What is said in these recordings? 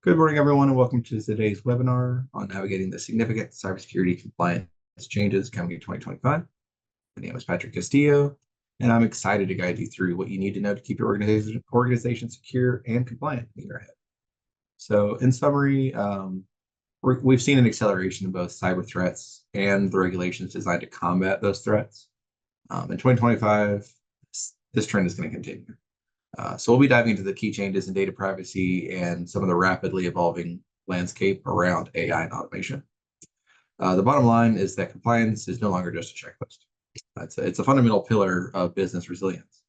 Good morning, everyone, and welcome to today's webinar on navigating the significant cybersecurity compliance changes coming in 2025. My name is Patrick Castillo, and I'm excited to guide you through what you need to know to keep your organization secure and compliant in the year ahead. So, in summary, we've seen an acceleration in both cyber threats and the regulations designed to combat those threats. In 2025, this trend is going to continue. So we'll be diving into the key changes in data privacy and some of the rapidly evolving landscape around AI and automation. The bottom line is that compliance is no longer just a checklist. It's a fundamental pillar of business resilience.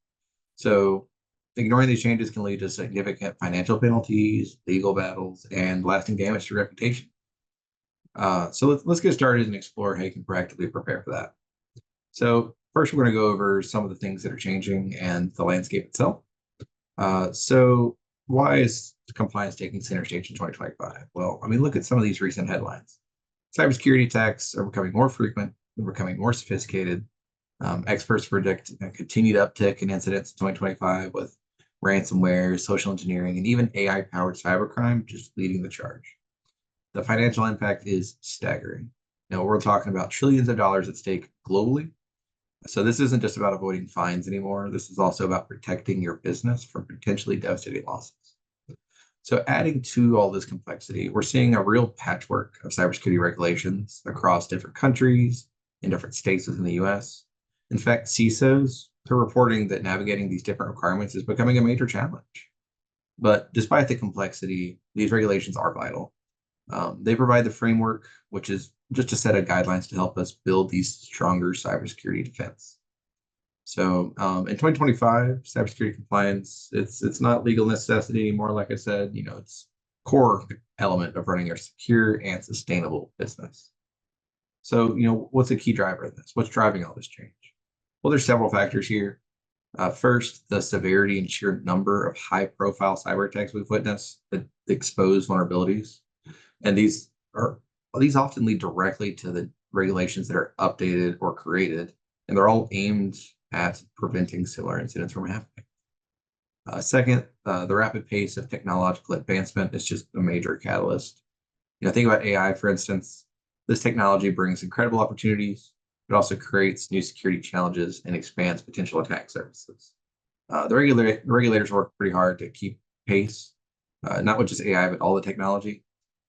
So ignoring these changes can lead to significant financial penalties, legal battles, and lasting damage to reputation. So let's get started and explore how you can proactively prepare for that. So first, we're going to go over some of the things that are changing and the landscape itself. So why is compliance taking center stage in 2025? Well, I mean, look at some of these recent headlines. Cybersecurity attacks are becoming more frequent, they're becoming more sophisticated. Experts predict a continued uptick in incidents in 2025 with ransomware, social engineering, and even AI-powered cybercrime just leading the charge. The financial impact is staggering. Now, we're talking about trillions of dollars at stake globally. So this isn't just about avoiding fines anymore. This is also about protecting your business from potentially devastating losses. So adding to all this complexity, we're seeing a real patchwork of cybersecurity regulations across different countries in different states within the US. In fact, CISOs are reporting that navigating these different requirements is becoming a major challenge. But despite the complexity, these regulations are vital. They provide the framework, which is just a set of guidelines to help us build these stronger cybersecurity defense. So in 2025, cybersecurity compliance, it's not legal necessity anymore. Like I said, it's core element of running a secure and sustainable business. So, what's a key driver in this? What's driving all this change? Well, there's several factors here. First, the severity and sheer number of high-profile cyber attacks we've witnessed that expose vulnerabilities. And these often lead directly to the regulations that are updated or created, and they're all aimed at preventing similar incidents from happening. Second, the rapid pace of technological advancement is just a major catalyst. Think about AI, for instance. This technology brings incredible opportunities, but also creates new security challenges and expands potential attack surfaces. The regulators work pretty hard to keep pace, not with just AI, but all the technology.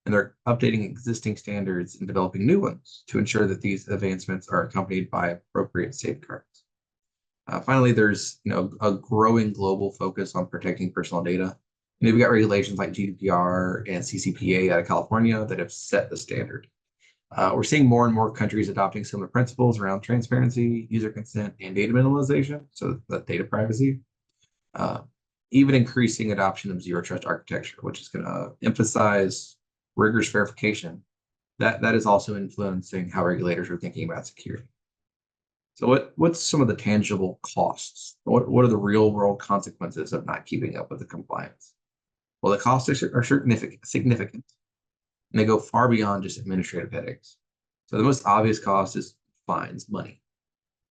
And they're updating existing standards and developing new ones to ensure that these advancements are accompanied by appropriate safeguards. Finally, there's a growing global focus on protecting personal data. We've got regulations like GDPR and CCPA out of California that have set the standard. We're seeing more and more countries adopting similar principles around transparency, user consent, and data minimalization, so that data privacy. Even increasing adoption of zero trust architecture, which is going to emphasize rigorous verification, that is also influencing how regulators are thinking about security. So what's some of the tangible costs? What are the real world consequences of not keeping up with the compliance? Well, the costs are significant, and they go far beyond just administrative headaches. So the most obvious cost is fines, money,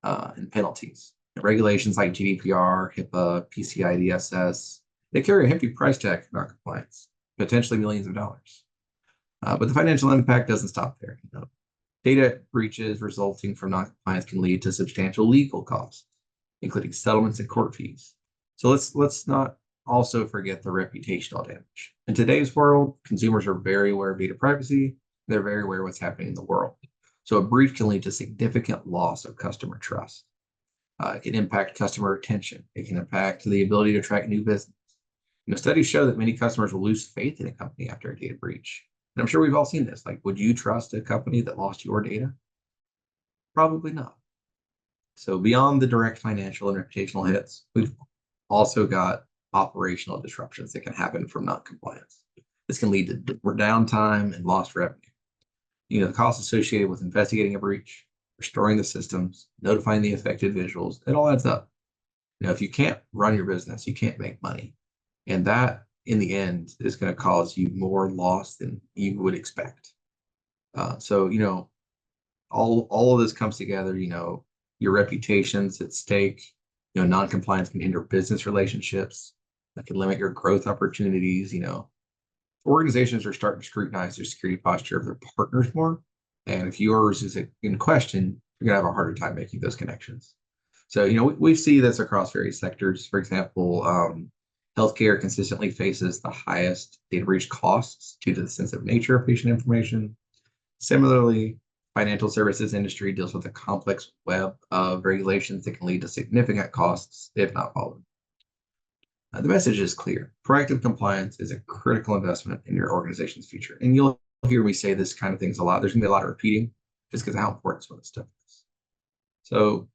and penalties. Regulations like GDPR, HIPAA, PCI DSS, they carry a hefty price tag for non-compliance, potentially millions of dollars. But the financial impact doesn't stop there. Data breaches resulting from non-compliance can lead to substantial legal costs, including settlements and court fees. So let's not also forget the reputational damage. In today's world, consumers are very aware of data privacy. They're very aware of what's happening in the world. So a breach can lead to significant loss of customer trust. It can impact customer retention. It can impact the ability to attract new business. Studies show that many customers will lose faith in a company after a data breach. And I'm sure we've all seen this. Like, would you trust a company that lost your data? Probably not. So beyond the direct financial and reputational hits, we've also got operational disruptions that can happen from non-compliance. This can lead to downtime and lost revenue. The costs associated with investigating a breach, restoring the systems, notifying the affected individuals, it all adds up. If you can't run your business, you can't make money. And that, in the end, is going to cause you more loss than you would expect. So all of this comes together. Your reputation's at stake. Non-compliance can hinder business relationships. That can limit your growth opportunities. organizations are starting to scrutinize their security posture of their partners more. And if yours is in question, you're going to have a harder time making those connections. So, we see this across various sectors. For example, healthcare consistently faces the highest data breach costs due to the sensitive nature of patient information. Similarly, financial services industry deals with a complex web of regulations that can lead to significant costs if not followed. The message is clear. Proactive compliance is a critical investment in your organization's future. And you'll hear me say this kind of things a lot. There's going to be a lot of repeating just because of how important some of this stuff is. So,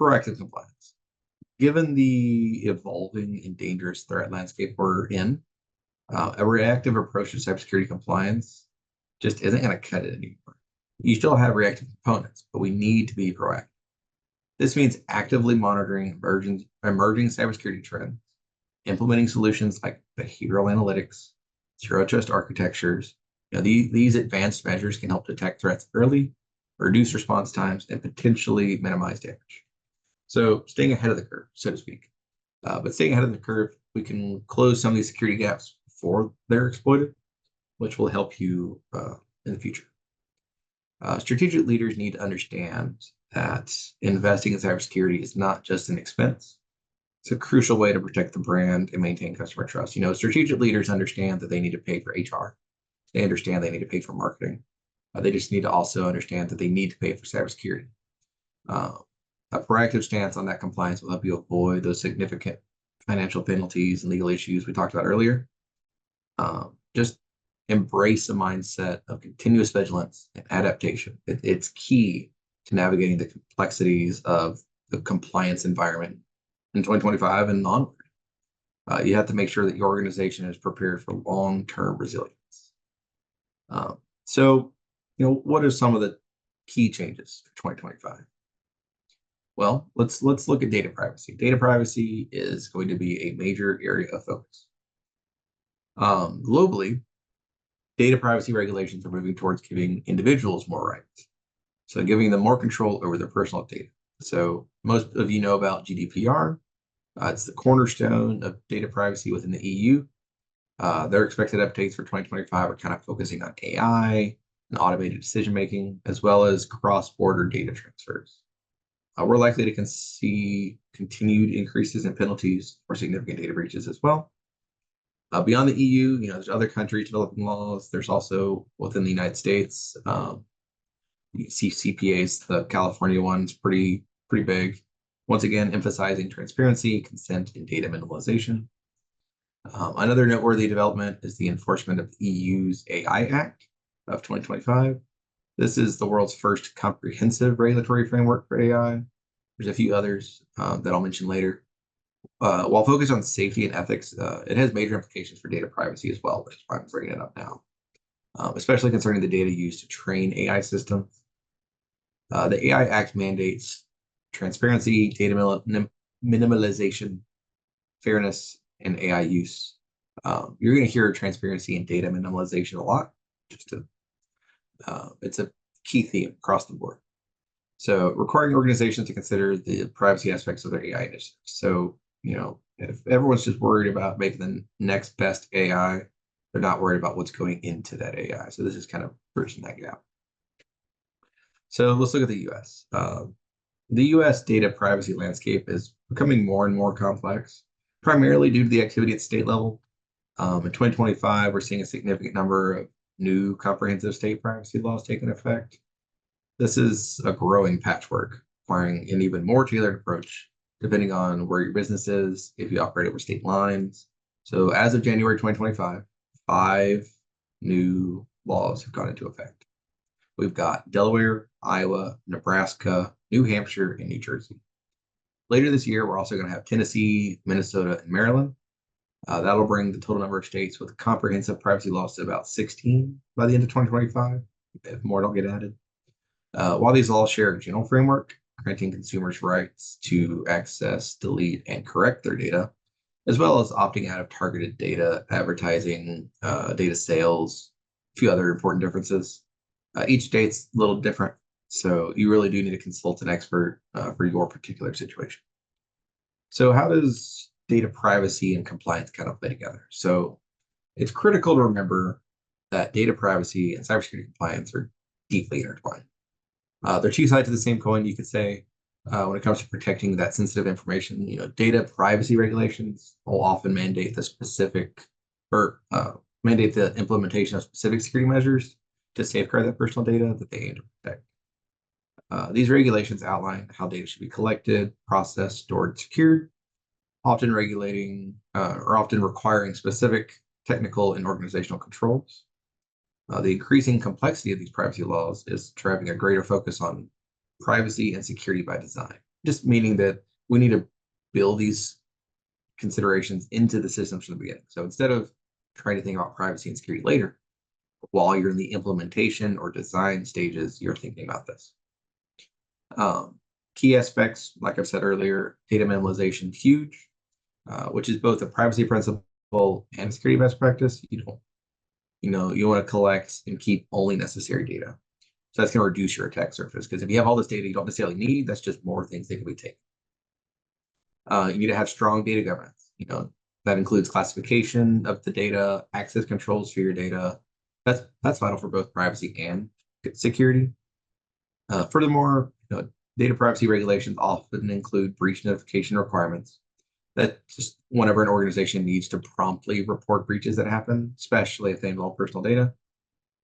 proactive compliance. Given the evolving and dangerous threat landscape we're in, a reactive approach to cybersecurity compliance just isn't going to cut it anymore. You still have reactive components, but we need to be proactive. This means actively monitoring emerging cybersecurity trends, implementing solutions like behavioral analytics, zero trust architectures. These advanced measures can help detect threats early, reduce response times, and potentially minimize damage. So staying ahead of the curve, so to speak. But staying ahead of the curve, we can close some of these security gaps before they're exploited, which will help you in the future. Strategic leaders need to understand that investing in cybersecurity is not just an expense. It's a crucial way to protect the brand and maintain customer trust. Strategic leaders understand that they need to pay for HR. They understand they need to pay for marketing. They just need to also understand that they need to pay for cybersecurity. A proactive stance on that compliance will help you avoid those significant financial penalties and legal issues we talked about earlier. Just embrace a mindset of continuous vigilance and adaptation. It's key to navigating the complexities of the compliance environment in 2025 and onward. You have to make sure that your organization is prepared for long-term resilience. So, what are some of the key changes for 2025? Well, let's look at data privacy. Data privacy is going to be a major area of focus. Globally, data privacy regulations are moving towards giving individuals more rights. So giving them more control over their personal data. So most of you know about GDPR. It's the cornerstone of data privacy within the EU. Their expected updates for 2025 are kind of focusing on AI and automated decision-making, as well as cross-border data transfers. We're likely to see continued increases in penalties for significant data breaches as well. Beyond the EU, there's other countries developing laws. There's also within the United States, CCPAs, the California one's pretty big. Once again, emphasizing transparency, consent, and data minimalization. Another noteworthy development is the enforcement of the EU's AI Act of 2025. This is the world's first comprehensive regulatory framework for AI. There's a few others that I'll mention later. While focused on safety and ethics, it has major implications for data privacy as well, which is why I'm bringing it up now, especially concerning the data used to train AI systems. The AI Act mandates transparency, data minimalization, fairness, and AI use. You're going to hear transparency and data minimalization a lot. It's a key theme across the board. So requiring organizations to consider the privacy aspects of their AI initiatives. So, if everyone's just worried about making the next best AI, they're not worried about what's going into that AI. So this is kind of bridging that gap. So let's look at the US. The US data privacy landscape is becoming more and more complex, primarily due to the activity at state level. In 2025, we're seeing a significant number of new comprehensive state privacy laws taking effect. This is a growing patchwork, requiring an even more tailored approach, depending on where your business is, if you operate over state lines. So as of January 2025, 5 new laws have gone into effect. We've got Delaware, Iowa, Nebraska, New Hampshire, and New Jersey. Later this year, we're also going to have Tennessee, Minnesota, and Maryland. That'll bring the total number of states with comprehensive privacy laws to about 16 by the end of 2025, if more don't get added. While these laws share a general framework, granting consumers rights to access, delete, and correct their data, as well as opting out of targeted data, advertising, data sales, a few other important differences. Each state's a little different, so you really do need to consult an expert for your particular situation. So how does data privacy and compliance kind of play together? So It's critical to remember that data privacy and cybersecurity compliance are deeply intertwined. They're two sides of the same coin, you could say. When it comes to protecting that sensitive information, data privacy regulations will often mandate the specific or mandate the implementation of specific security measures to safeguard that personal data that they aim to protect. These regulations outline how data should be collected, processed, stored, secured, often regulating or often requiring specific technical and organizational controls. The increasing complexity of these privacy laws is driving a greater focus on privacy and security by design, just meaning that we need to build these considerations into the systems from the beginning. So instead of trying to think about privacy and security later, while you're in the implementation or design stages, you're thinking about this. Key aspects, like I've said earlier, data minimalization, huge, which is both a privacy principle and a security best practice. You want to collect and keep only necessary data. So that's going to reduce your attack surface, because if you have all this data you don't necessarily need, that's just more things that can be taken. You need to have strong data governance. That includes classification of the data, access controls for your data. That's vital for both privacy and security. Furthermore, data privacy regulations often include breach notification requirements. That just whenever an organization needs to promptly report breaches that happen, especially if they involve personal data,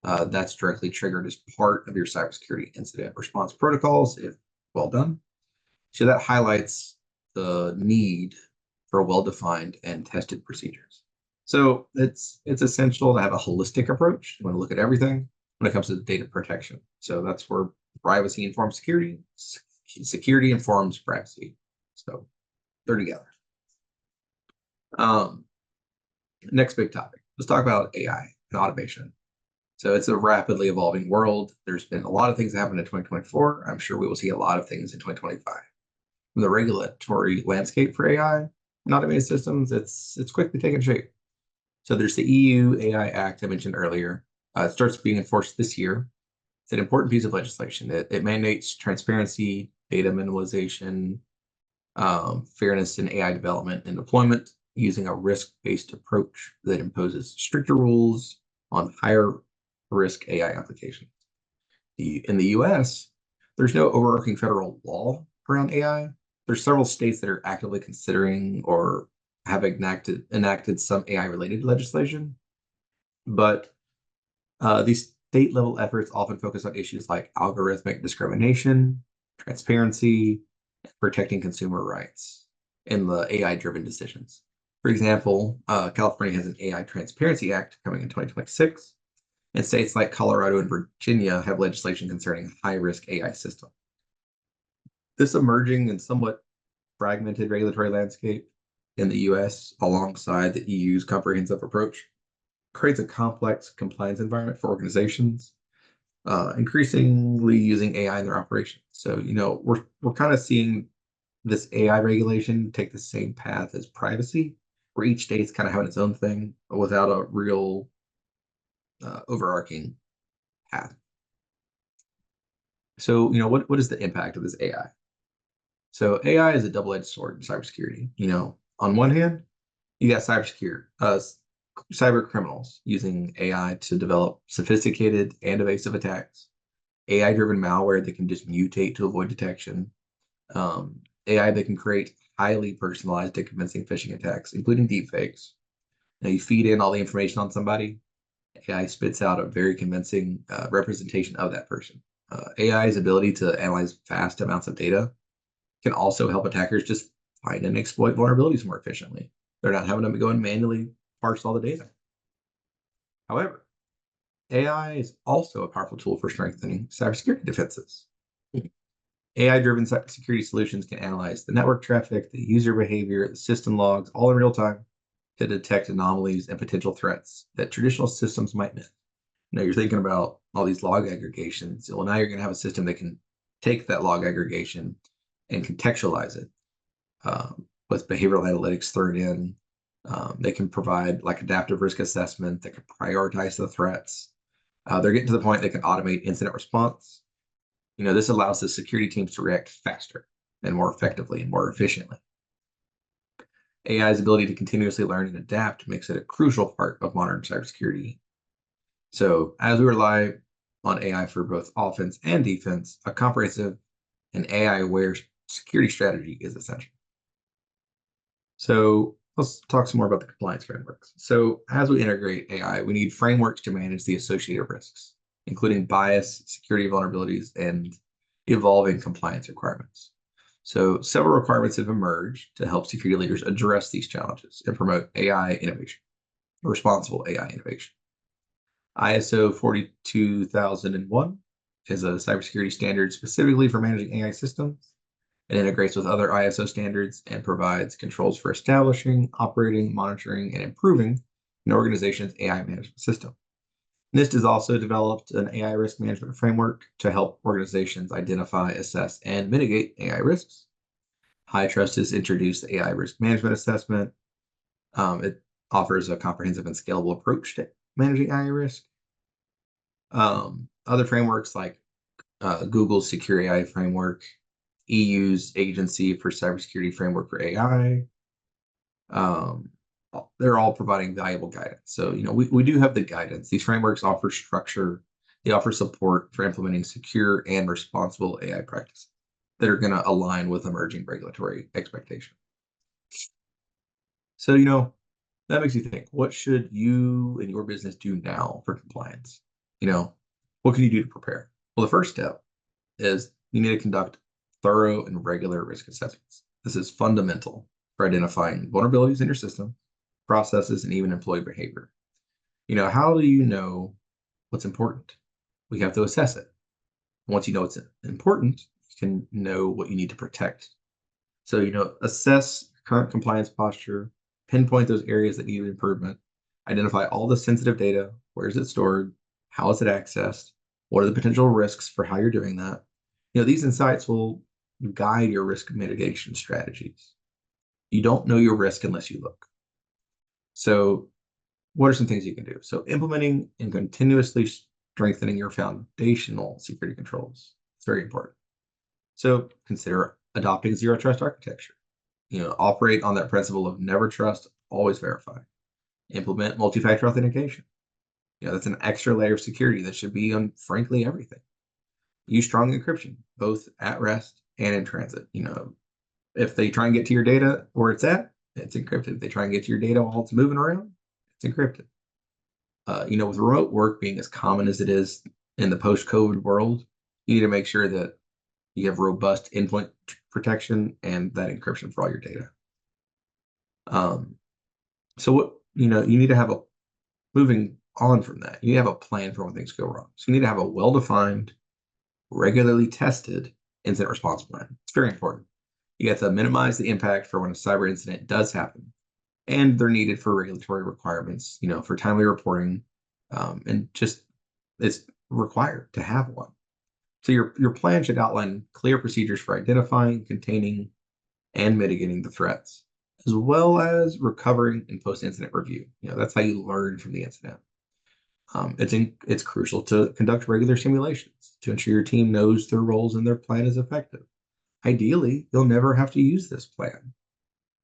that's directly triggered as part of your cybersecurity incident response protocols, if well done. So that highlights the need for well-defined and tested procedures. So it's essential to have a holistic approach. You want to look at everything when it comes to data protection. So that's where privacy informs security, security informs privacy. So they're together. Next big topic. Let's talk about AI and automation. So it's a rapidly evolving world. There's been a lot of things that happened in 2024. I'm sure we will see a lot of things in 2025. From the regulatory landscape for AI and automated systems, it's quickly taking shape. So there's the EU AI Act I mentioned earlier. It starts being enforced this year. It's an important piece of legislation. It mandates transparency, data minimalization, fairness in AI development and deployment, using a risk-based approach that imposes stricter rules on higher risk AI applications. In the US, there's no overarching federal law around AI. There's several states that are actively considering or have enacted some AI-related legislation, but these state-level efforts often focus on issues like algorithmic discrimination, transparency, and protecting consumer rights in the AI-driven decisions. For example, California has an AI Transparency Act coming in 2026, and states like Colorado and Virginia have legislation concerning high-risk AI systems. This emerging and somewhat fragmented regulatory landscape in the US, alongside the EU's comprehensive approach, creates a complex compliance environment for organizations, increasingly using AI in their operations. So, we're kind of seeing this AI regulation take the same path as privacy, where each state's kind of having its own thing without a real overarching path. So, what is the impact of this AI? So AI is a double-edged sword in cybersecurity. On one hand, you got cyber criminals using AI to develop sophisticated and evasive attacks, AI-driven malware that can just mutate to avoid detection, AI that can create highly personalized and convincing phishing attacks, including deepfakes. Now, you feed in all the information on somebody, AI spits out a very convincing representation of that person. AI's ability to analyze vast amounts of data can also help attackers just find and exploit vulnerabilities more efficiently. They're not having to go and manually parse all the data. However, AI is also a powerful tool for strengthening cybersecurity defenses. AI-driven cybersecurity solutions can analyze the network traffic, the user behavior, the system logs, all in real time to detect anomalies and potential threats that traditional systems might miss. You're thinking about all these log aggregations. Well, now you're going to have a system that can take that log aggregation and contextualize it with behavioral analytics thrown in. They can provide like adaptive risk assessment that can prioritize the threats. They're getting to the point they can automate incident response. This allows the security teams to react faster and more effectively and more efficiently. AI's ability to continuously learn and adapt makes it a crucial part of modern cybersecurity. So as we rely on AI for both offense and defense, a comprehensive and AI-aware security strategy is essential. So let's talk some more about the compliance frameworks. So as we integrate AI, we need frameworks to manage the associated risks, including bias, security vulnerabilities, and evolving compliance requirements. So several requirements have emerged to help security leaders address these challenges and promote AI innovation, responsible AI innovation. ISO 42001 is a cybersecurity standard specifically for managing AI systems. It integrates with other ISO standards and provides controls for establishing, operating, monitoring, and improving an organization's AI management system. NIST has also developed an AI risk management framework to help organizations identify, assess, and mitigate AI risks. HITRUST has introduced the AI risk management assessment. It offers a comprehensive and scalable approach to managing AI risk. Other frameworks like Google's Secure AI framework, EU's Agency for Cybersecurity Framework for AI. They're all providing valuable guidance. So, we do have the guidance. These frameworks offer structure. They offer support for implementing secure and responsible AI practices that are going to align with emerging regulatory expectations. So, that makes you think, what should you and your business do now for compliance? What can you do to prepare? Well, the first step is you need to conduct thorough and regular risk assessments. This is fundamental for identifying vulnerabilities in your system, processes, and even employee behavior. How do you know what's important? We have to assess it. Once you know what's important, you can know what you need to protect. So, assess current compliance posture, pinpoint those areas that need improvement, identify all the sensitive data, where is it stored, how is it accessed, what are the potential risks for how you're doing that. These insights will guide your risk mitigation strategies. You don't know your risk unless you look. So what are some things you can do? So implementing and continuously strengthening your foundational security controls. It's very important. So consider adopting zero trust architecture. Operate on that principle of never trust, always verify. Implement multi-factor authentication. That's an extra layer of security that should be on, frankly, everything. Use strong encryption, both at rest and in transit. If they try and get to your data where it's at, it's encrypted. If they try and get to your data while it's moving around, it's encrypted. With remote work being as common as it is in the post-COVID world, you need to make sure that you have robust endpoint protection and that encryption for all your data. So what, you need to have moving on from that, you need to have a plan for when things go wrong. So you need to have a well-defined, regularly tested incident response plan. It's very important. You have to minimize the impact for when a cyber incident does happen. And they're needed for regulatory requirements, for timely reporting, and just it's required to have one. So your plan should outline clear procedures for identifying, containing, and mitigating the threats, as well as recovering and post-incident review. That's how you learn from the incident. It's crucial to conduct regular simulations to ensure your team knows their roles and their plan is effective. Ideally, you'll never have to use this plan.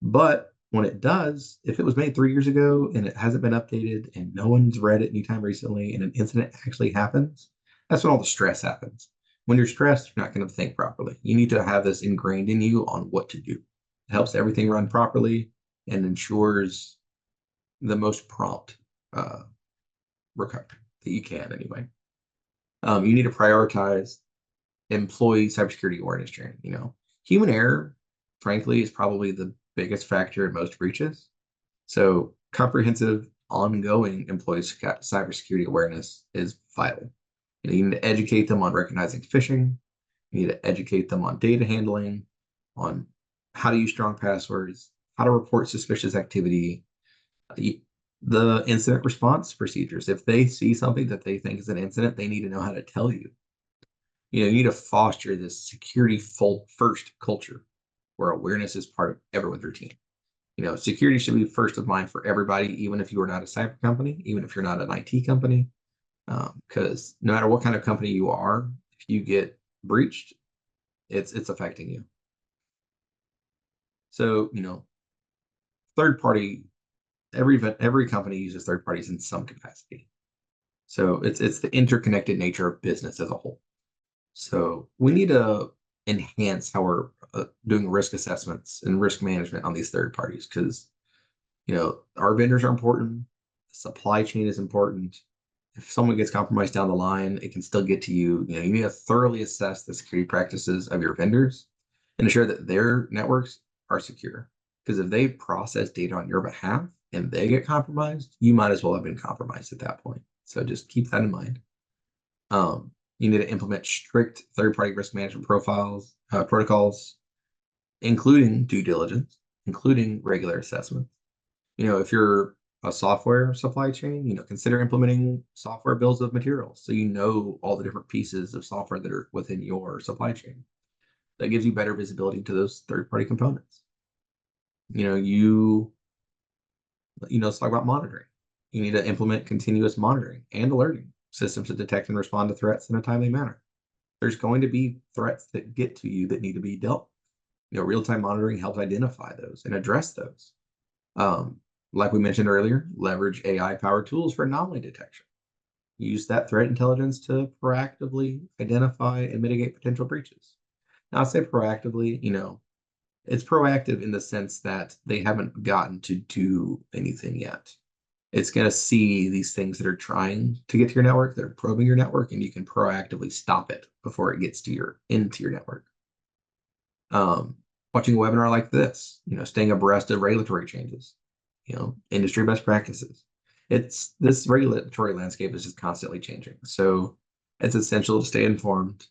But when it does, if it was made 3 years ago and it hasn't been updated and no one's read it anytime recently and an incident actually happens, that's when all the stress happens. When you're stressed, you're not going to think properly. You need to have this ingrained in you on what to do. It helps everything run properly and ensures the most prompt recovery that you can anyway. You need to prioritize employee cybersecurity awareness training. Human error, frankly, is probably the biggest factor in most breaches. So comprehensive, ongoing employee cybersecurity awareness is vital. You need to educate them on recognizing phishing. You need to educate them on data handling, on how to use strong passwords, how to report suspicious activity, the incident response procedures. If they see something that they think is an incident, they need to know how to tell you. You need to foster this security first culture where awareness is part of everyone's routine. Security should be first of mind for everybody, even if you are not a cyber company, even if you're not an IT company, because no matter what kind of company you are, if you get breached, it's affecting you. So, third party, every company uses third parties in some capacity. So it's the interconnected nature of business as a whole. So we need to enhance how we're doing risk assessments and risk management on these third parties, because our vendors are important. The supply chain is important. If someone gets compromised down the line, it can still get to you. You need to thoroughly assess the security practices of your vendors and ensure that their networks are secure. Because if they process data on your behalf and they get compromised, you might as well have been compromised at that point. So just keep that in mind. You need to implement strict third-party risk management protocols, including due diligence, including regular assessments. If you're a software supply chain, consider implementing software bills of materials so you know all the different pieces of software that are within your supply chain. That gives you better visibility to those third-party components. Let's talk about monitoring. You need to implement continuous monitoring and alerting systems to detect and respond to threats in a timely manner. There's going to be threats that get to you that need to be dealt with. Real-time monitoring helps identify those and address those. Like we mentioned earlier, leverage AI-powered tools for anomaly detection. Use that threat intelligence to proactively identify and mitigate potential breaches. Now, I say proactively, it's proactive in the sense that they haven't gotten to do anything yet. It's going to see these things that are trying to get to your network, that are probing your network, and you can proactively stop it before it gets into your network. Watching a webinar like this, staying abreast of regulatory changes, industry best practices. This regulatory landscape is just constantly changing. So it's essential to stay informed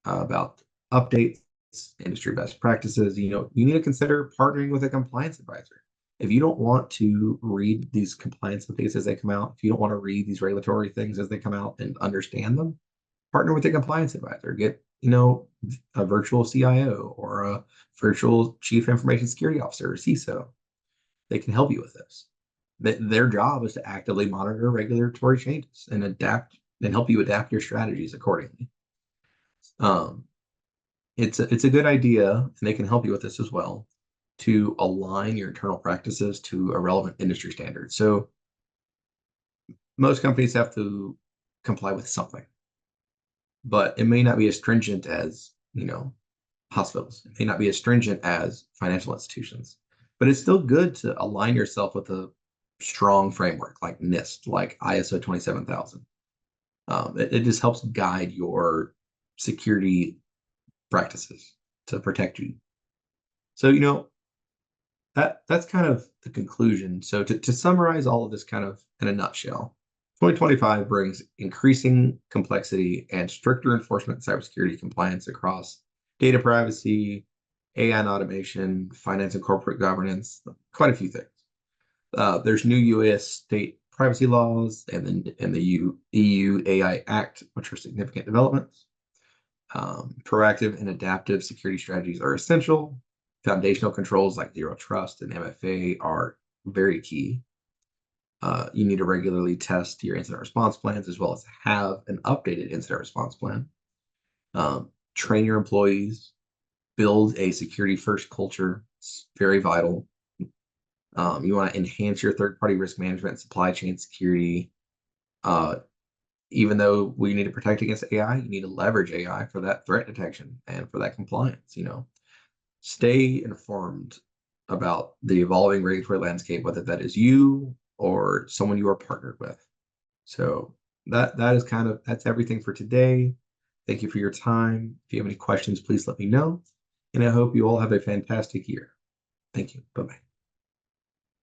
about updates, industry best practices. You need to consider partnering with a compliance advisor. If you don't want to read these compliance updates as they come out, if you don't want to read these regulatory things as they come out and understand them, partner with a compliance advisor. Get, a virtual CIO or a virtual chief information security officer or CISO. They can help you with this. Their job is to actively monitor regulatory changes and adapt and help you adapt your strategies accordingly. It's a good idea, and they can help you with this as well, to align your internal practices to a relevant industry standard. So most companies have to comply with something, but it may not be as stringent as, hospitals. It may not be as stringent as financial institutions, but it's still good to align yourself with a strong framework like NIST, like ISO 27000. It just helps guide your security practices to protect you. So, that's kind of the conclusion. So to summarize all of this kind of in a nutshell, 2025 brings increasing complexity and stricter enforcement of cybersecurity compliance across data privacy, AI and automation, finance and corporate governance, quite a few things. There's new US state privacy laws and the EU AI Act, which are significant developments. Proactive and adaptive security strategies are essential. Foundational controls like zero trust and MFA are very key. You need to regularly test your incident response plans as well as have an updated incident response plan. Train your employees, build a security first culture. It's very vital. You want to enhance your third-party risk management, supply chain security. Even though we need to protect against AI, you need to leverage AI for that threat detection and for that compliance. Stay informed about the evolving regulatory landscape, whether that is you or someone you are partnered with. So that's everything for today. Thank you for your time. If you have any questions, please let me know. And I hope you all have a fantastic year. Thank you. Bye-bye.